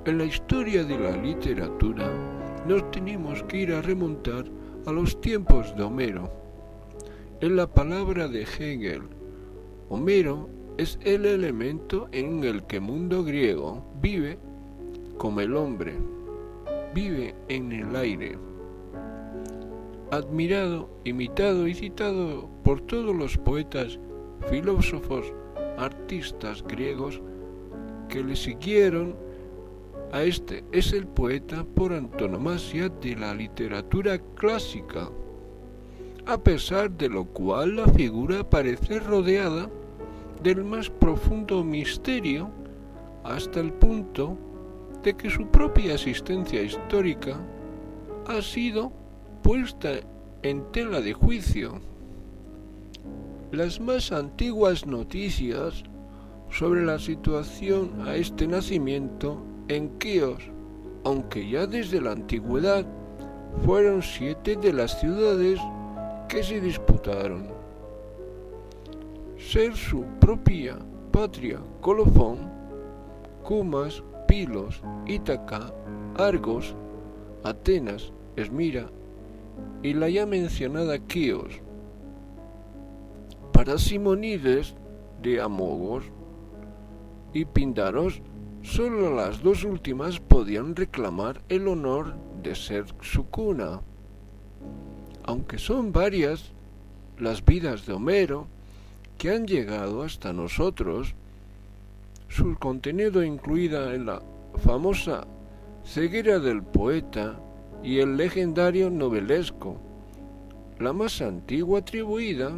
En la historia de la literatura nos tenemos que ir a remontar a los tiempos de Homero. En la palabra de Hegel, Homero es el elemento en el que el mundo griego vive como el hombre, vive en el aire. Admirado, imitado y citado por todos los poetas, filósofos, artistas griegos que le siguieron, a este es el poeta por antonomasia de la literatura clásica, a pesar de lo cual la figura parece rodeada del más profundo misterio hasta el punto de que su propia existencia histórica ha sido puesta en tela de juicio. Las más antiguas noticias sobre la situación a este nacimiento en Quíos, aunque ya desde la antigüedad fueron 7 de las ciudades que se disputaron ser su propia patria: Colofón, Cumas, Pilos, Ítaca, Argos, Atenas, Esmira y la ya mencionada Quíos. Para Simónides de Amogos y Píndaros, solo las 2 últimas podían reclamar el honor de ser su cuna. Aunque son varias las vidas de Homero que han llegado hasta nosotros, su contenido incluida en la famosa ceguera del poeta y el legendario novelesco, la más antigua atribuida,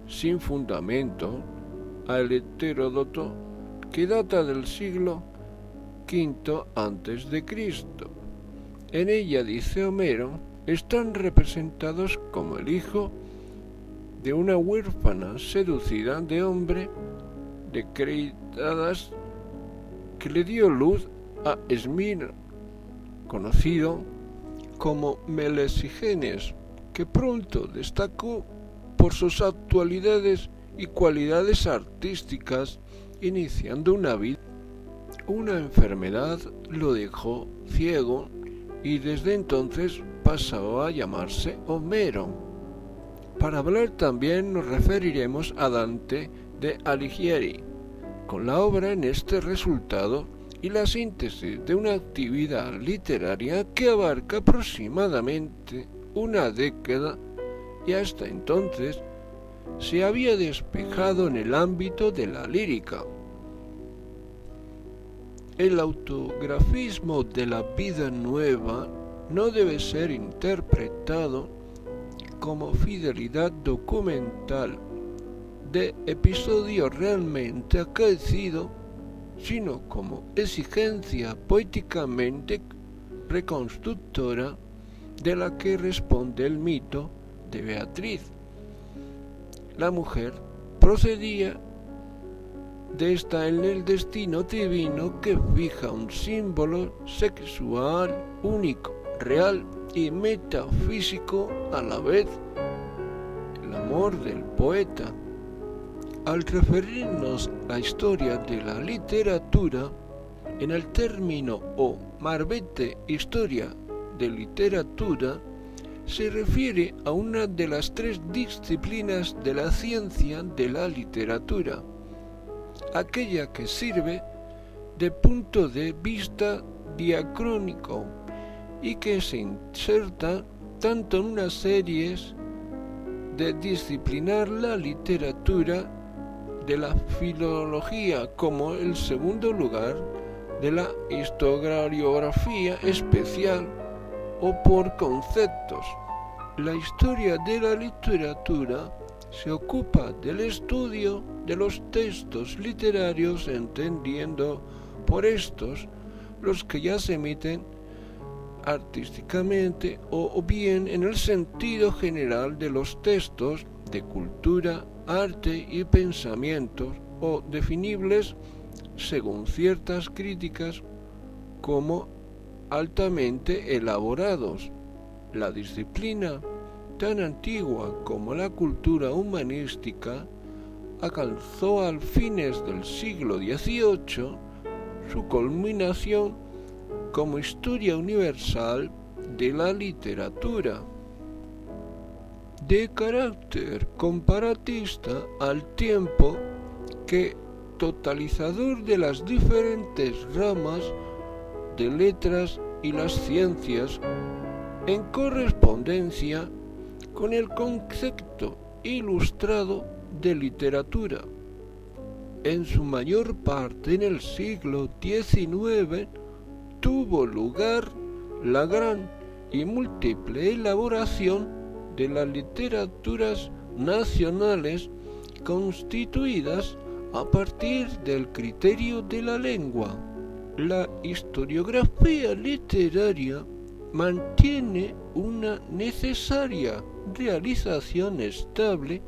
sin fundamento, al Heródoto, que data del siglo V a.C. En ella, dice Homero, están representados como el hijo de una huérfana seducida de hombre de Creítadas que le dio luz a Esmir, conocido como Melesigenes, que pronto destacó por sus actualidades y cualidades artísticas, iniciando una vida. Una enfermedad lo dejó ciego y desde entonces pasó a llamarse Homero. Para hablar también nos referiremos a Dante de Alighieri, con la obra en este resultado y la síntesis de una actividad literaria que abarca aproximadamente una década y hasta entonces se había despejado en el ámbito de la lírica. El autografismo de la vida nueva no debe ser interpretado como fidelidad documental de episodio realmente acaecido, sino como exigencia poéticamente reconstructora de la que responde el mito de Beatriz. La mujer procedía de esta en el destino divino que fija un símbolo sexual único, real y metafísico a la vez, el amor del poeta. Al referirnos a la historia de la literatura, en el término o marbete historia de literatura, se refiere a una de las 3 disciplinas de la ciencia de la literatura, aquella que sirve de punto de vista diacrónico y que se inserta tanto en unas series de disciplinar la literatura de la filología como el segundo lugar de la historiografía especial o por conceptos. La historia de la literatura se ocupa del estudio de los textos literarios, entendiendo por estos los que ya se emiten artísticamente o bien en el sentido general de los textos de cultura, arte y pensamientos, o definibles según ciertas críticas como altamente elaborados. La disciplina, tan antigua como la cultura humanística, alcanzó al fines del siglo XVIII su culminación como historia universal de la literatura, de carácter comparatista al tiempo que totalizador de las diferentes ramas de letras y las ciencias, en correspondencia con el concepto ilustrado de literatura. En su mayor parte en el siglo XIX tuvo lugar la gran y múltiple elaboración de las literaturas nacionales constituidas a partir del criterio de la lengua. La historiografía literaria mantiene una necesaria realización estable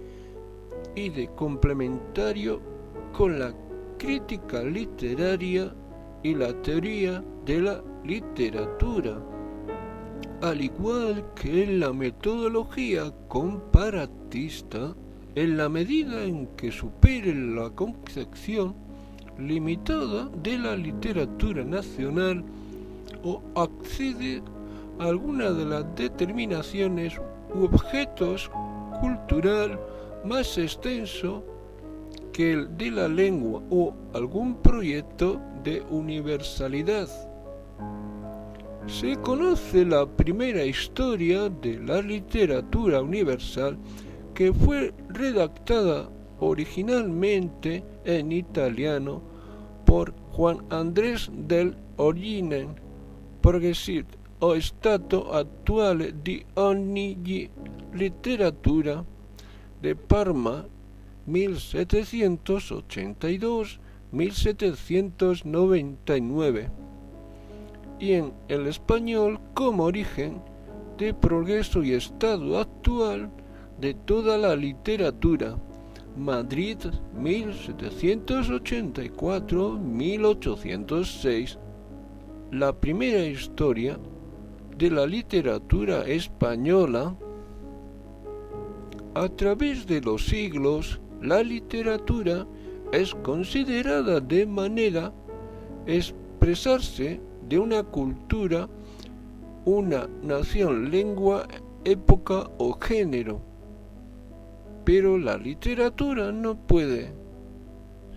y de complementario con la crítica literaria y la teoría de la literatura, al igual que en la metodología comparatista, en la medida en que supere la concepción limitada de la literatura nacional o accede a alguna de las determinaciones u objetos cultural más extenso que el de la lengua o algún proyecto de universalidad. Se conoce la primera historia de la literatura universal, que fue redactada originalmente en italiano por Juan Andrés del Origine, Progressive o Stato Attuale di ogni Letteratura, de Parma, 1782-1799, y en el español como Origen de Progreso y Estado Actual de toda la literatura, Madrid, 1784-1806. La primera historia de la literatura española. A través de los siglos, la literatura es considerada de manera expresarse de una cultura, una nación, lengua, época o género. Pero la literatura no puede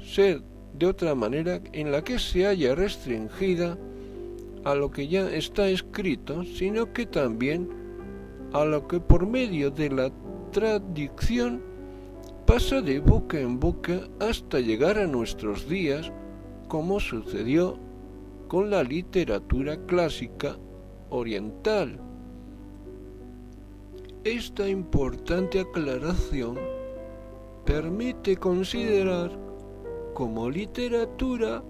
ser de otra manera en la que se haya restringida a lo que ya está escrito, sino que también a lo que por medio de la tradición pasa de boca en boca hasta llegar a nuestros días, como sucedió con la literatura clásica oriental. Esta importante aclaración permite considerar como literatura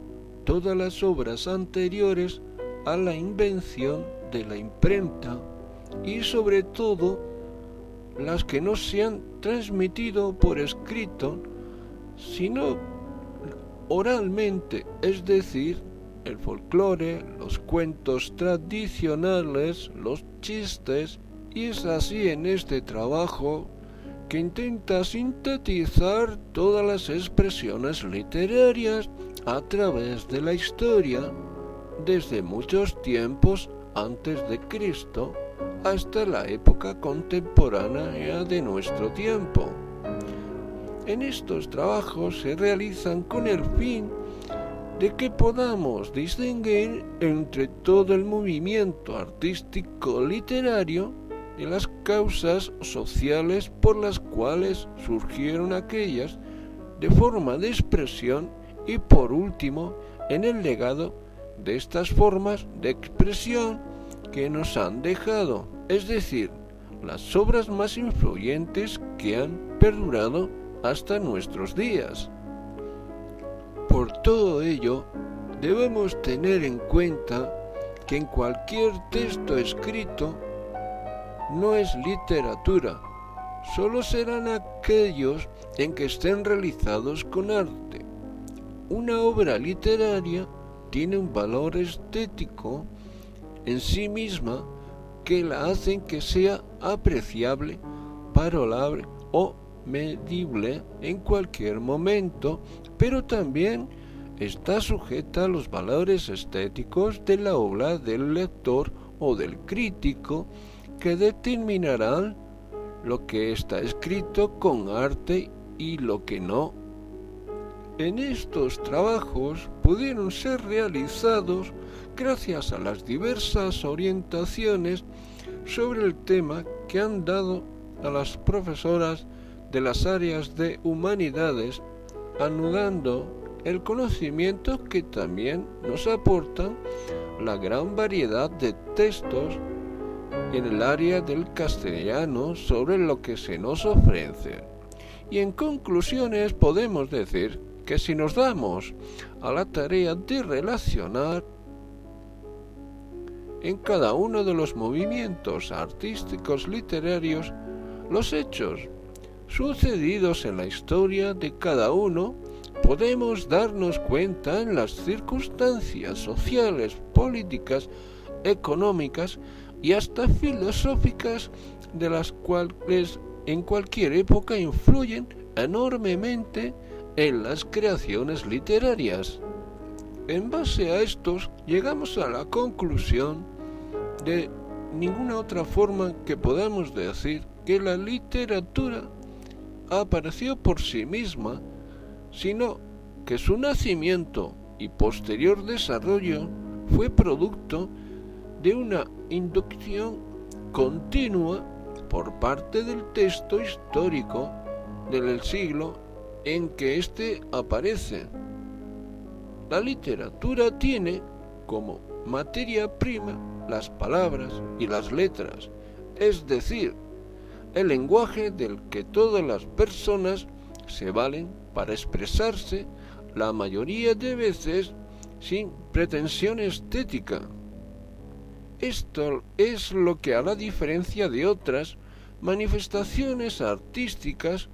todas las obras anteriores a la invención de la imprenta y sobre todo las que no se han transmitido por escrito, sino oralmente, es decir, el folclore, los cuentos tradicionales, los chistes. Y es así en este trabajo que intenta sintetizar todas las expresiones literarias a través de la historia, desde muchos tiempos antes de Cristo hasta la época contemporánea de nuestro tiempo. En estos trabajos se realizan con el fin de que podamos distinguir entre todo el movimiento artístico literario y las causas sociales por las cuales surgieron aquellas de forma de expresión y por último en el legado de estas formas de expresión que nos han dejado, es decir, las obras más influyentes que han perdurado hasta nuestros días. Por todo ello, debemos tener en cuenta que en cualquier texto escrito no es literatura, solo serán aquellos en que estén realizados con arte. Una obra literaria tiene un valor estético en sí misma que la hacen que sea apreciable, valorable o medible en cualquier momento, pero también está sujeta a los valores estéticos de la obra del lector o del crítico, que determinarán lo que está escrito con arte y lo que no. En estos trabajos pudieron ser realizados gracias a las diversas orientaciones sobre el tema que han dado a las profesoras de las áreas de humanidades, anudando el conocimiento que también nos aportan la gran variedad de textos en el área del castellano sobre lo que se nos ofrece. Y en conclusiones podemos decir que si nos damos a la tarea de relacionar en cada uno de los movimientos artísticos literarios los hechos sucedidos en la historia de cada uno, podemos darnos cuenta en las circunstancias sociales, políticas, económicas y hasta filosóficas de las cuales en cualquier época influyen enormemente en las creaciones literarias. En base a estos llegamos a la conclusión de ninguna otra forma que podamos decir que la literatura apareció por sí misma, sino que su nacimiento y posterior desarrollo fue producto de una inducción continua por parte del texto histórico del siglo en que éste aparece. La literatura tiene como materia prima las palabras y las letras, es decir, el lenguaje del que todas las personas se valen para expresarse, la mayoría de veces sin pretensión estética. Esto es lo que, a la diferencia de otras manifestaciones artísticas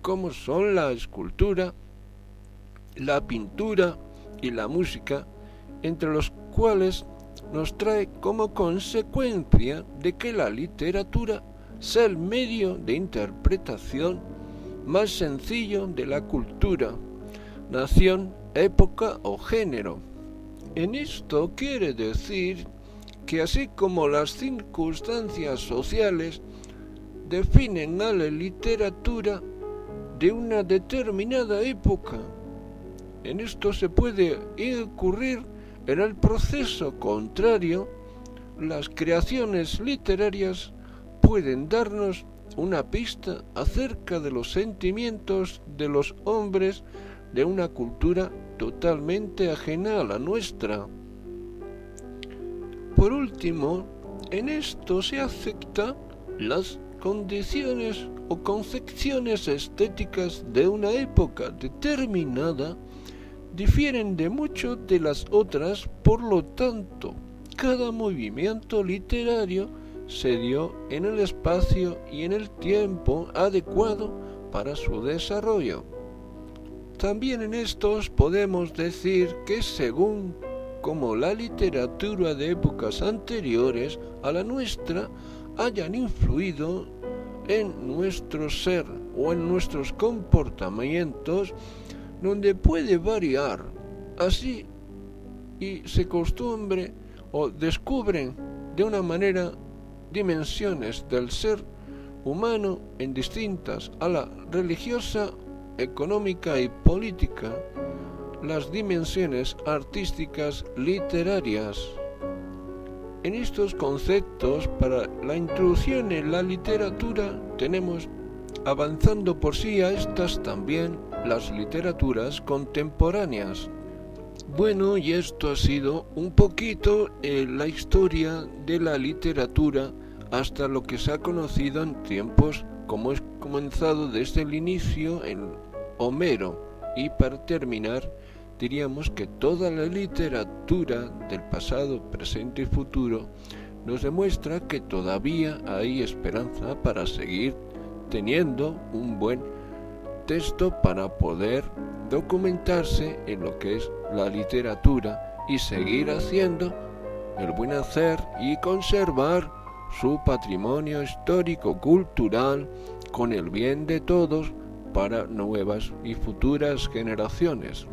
como son la escultura, la pintura y la música, entre los cuales nos trae como consecuencia de que la literatura sea el medio de interpretación más sencillo de la cultura, nación, época o género. En esto quiere decir que así como las circunstancias sociales definen a la literatura de una determinada época, en esto se puede incurrir en el proceso contrario. Las creaciones literarias pueden darnos una pista acerca de los sentimientos de los hombres de una cultura totalmente ajena a la nuestra. Por último, en esto se aceptan las condiciones o concepciones estéticas de una época determinada, difieren de mucho de las otras, por lo tanto, cada movimiento literario se dio en el espacio y en el tiempo adecuado para su desarrollo. También en estos podemos decir que según como la literatura de épocas anteriores a la nuestra hayan influido en nuestro ser o en nuestros comportamientos, donde puede variar así y se costumbre o descubren de una manera dimensiones del ser humano en distintas a la religiosa, económica y política, las dimensiones artísticas literarias. En estos conceptos, para la introducción en la literatura, tenemos avanzando por sí a estas también las literaturas contemporáneas. Bueno, y esto ha sido un poquito la historia de la literatura hasta lo que se ha conocido en tiempos, como es comenzado desde el inicio en Homero, y para terminar diríamos que toda la literatura del pasado, presente y futuro nos demuestra que todavía hay esperanza para seguir teniendo un buen texto para poder documentarse en lo que es la literatura y seguir haciendo el buen hacer y conservar su patrimonio histórico-cultural con el bien de todos para nuevas y futuras generaciones.